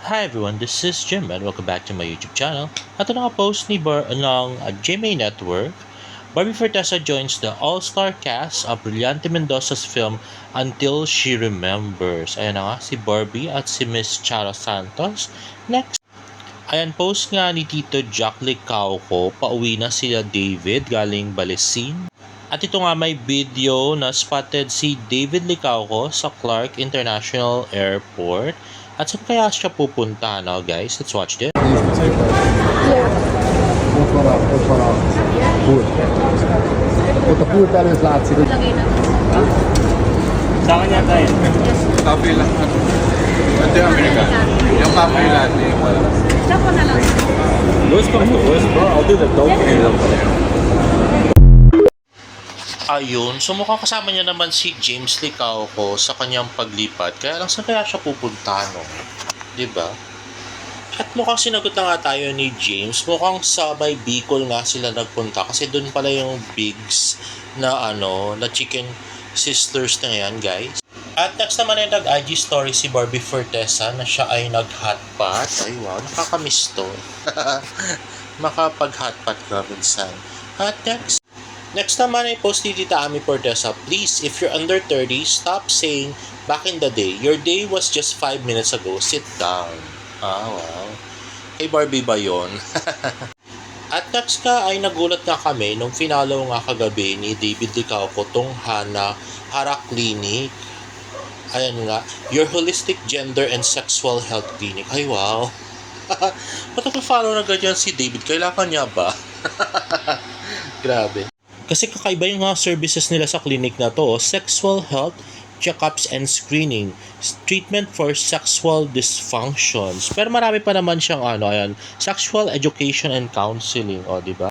Hi everyone, this is Jim and welcome back to my YouTube channel. At ito post ni ng GMA Network, Barbie Fortesa joins the all-star cast of Brillante Mendoza's film Until She Remembers. Ayan na nga, si Barbie at si Miss Charo Santos. Next, ayan post nga ni Tito Jack Licauco, pauwi na sila David galing Balesin. At ito nga may video na spotted si David Licauco sa Clark International Airport. At saan kaya siya pupunta, no guys? Let's watch this. Ott a pult előtt látszik, hogy... Sa akin yata yun. Copy lang. Ito yung American. Yung copy lang. Chapo na lang. Worst comes to worst, bro. I'll do the dope thing lang pala. Ayun, so mukhang kasama niya naman si James Licauco sa kanyang paglipat. Kaya lang saan kaya siya pupunta, no? Diba? At mukhang sinagot na nga tayo ni James. Mukhang sa may Bicol nga sila nagpunta. Kasi doon pala yung Bigs na na Chicken Sisters na yan, guys. At next naman ay nag-IG story si Barbie Fortesa na siya ay nag-hotpot. Ay wow, nakakamiss to. Makapag-hotpot ka minsan. At next naman ay post ni Tita Ami Fortesa, please, if you're under 30, stop saying back in the day. Your day was just 5 minutes ago. Sit down. Ah, wow. Hey Barbie ba yun? At next ka ay nagulat nga kami nung finalo nga kagabi ni David Licauco tong Hara Clinic. Ayan nga, your holistic gender and sexual health clinic. Ay wow. Ba't follow na ganyan si David? Kailangan niya ba? Grabe. Kasi kakaiba yung mga services nila sa clinic na to, sexual health, checkups and screening, treatment for sexual dysfunctions. Pero marami pa naman siyang sexual education and counseling, di ba?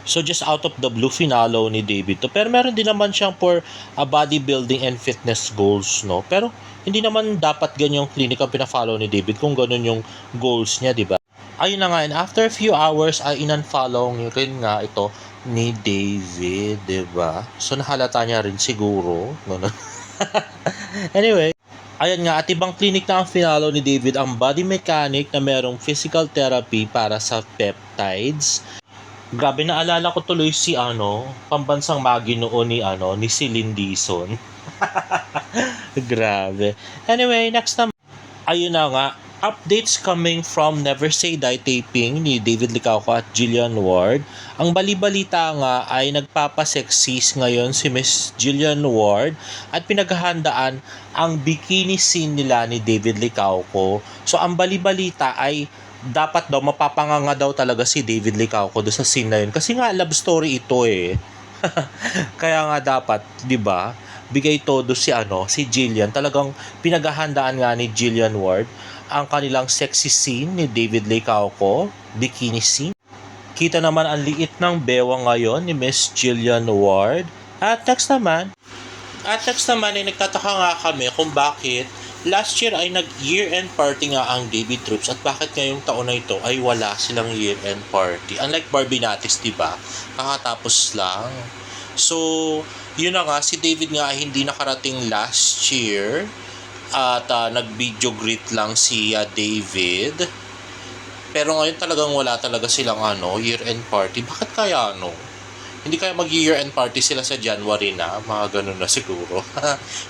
So just out of the blue finalo ni David to. Pero meron din naman siyang for bodybuilding and fitness goals, no? Pero hindi naman dapat ganyang clinic ang pina-follow ni David kung ganun yung goals niya, di ba? Ayun na nga, and after a few hours ay in-unfollow rin nga ito ni David, diba? So nahalata niya rin siguro. Anyway, ayan nga, at ibang clinic na ang finalo ni David ang body mechanic na merong physical therapy para sa peptides. Grabe, naalala ko tuloy si pambansang magi noon ni Celine Dizon. Grabe. Anyway, next naman. Ayun na nga, updates coming from Never Say Die taping ni David Licauco at Jillian Ward. Ang balibalita nga ay nagpapaseksis ngayon si Miss Jillian Ward at pinaghahandaan ang bikini scene nila ni David Licauco. So ang balibalita ay dapat daw mapapanganga daw talaga si David Licauco doon sa scene na yun. Kasi nga love story ito eh. Kaya nga dapat, 'di ba? Bigay todo si Jillian. Talagang pinaghahandaan nga ni Jillian Ward ang kanilang sexy scene ni David Licauco, bikini scene. Kita naman ang liit ng bewang ngayon ni Miss Jillian Ward. At next naman ay nagtataka nga kami kung bakit last year ay nag-year-end party nga ang David Troops at bakit ngayong taon na ito ay wala silang year-end party. Unlike Barbie Natis, diba? Kakatapos lang. So, yun na nga, si David nga ay hindi nakarating last year. At nag-video greet lang si David. Pero ngayon talagang wala talaga silang year-end party. Bakit kaya Hindi kaya mag-year-end party sila sa January na? Mga ganun na siguro.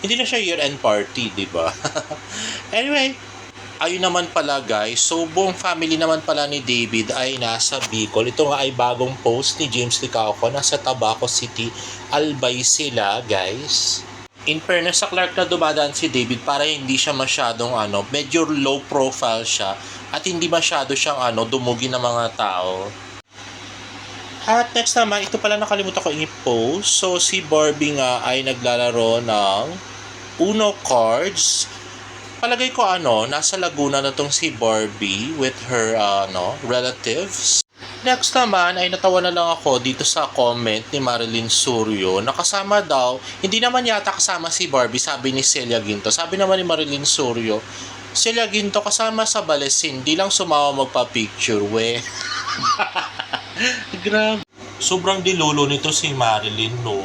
Hindi na siya year-end party, di ba? Anyway, ayun naman pala guys. So, buong family naman pala ni David ay nasa Bicol. Ito nga ay bagong post ni James Licauco. Nasa Tabaco City, Albay sila guys. In fairness sa Clark na dumadaan si David para hindi siya masyadong medyo low profile siya at hindi masyado siyang dumugi ng mga tao. At next naman, ito pala nakalimutan ko i-post. So si Barbie nga ay naglalaro ng Uno cards. Palagay ko nasa Laguna na tong si Barbie with her relatives. Next naman ay natawa na lang ako dito sa comment ni Marilyn Suryo na kasama daw, hindi naman yata kasama si Barbie, sabi ni Celia Ginto. Sabi naman ni Marilyn Suryo, Celia Ginto kasama sa Balesin, di lang sumawa magpa-picture, we. Grabe. Sobrang dilolo nito si Marilyn, no?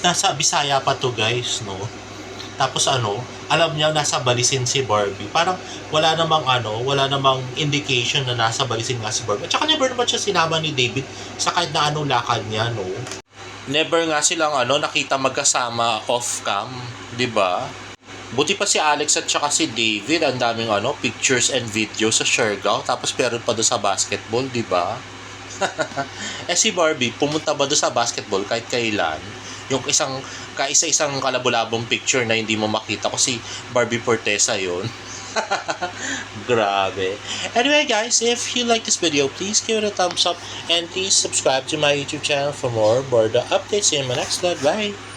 Nasa Bisaya pa to guys, no? Tapos alam niya nasa balisin si Barbie. Parang wala namang indication na nasa balisin nga si Barbie. At saka never naman siya sinama ni David sa kahit na anong lakad niya, no? Never nga silang nakita magkasama off-cam, 'di ba? Buti pa si Alex at saka si David, ang daming pictures and videos sa Siargao, tapos meron pa doon sa basketball, 'di ba? Si Barbie, pumunta ba doon sa basketball kahit kailan? Yung kaisa-isang kalabulabong picture na hindi mo makita kasi Barbie Fortesa yun. Grabe. Anyway guys, if you like this video, please give it a thumbs up and please subscribe to my YouTube channel for more Borda updates in my next vlog. Bye!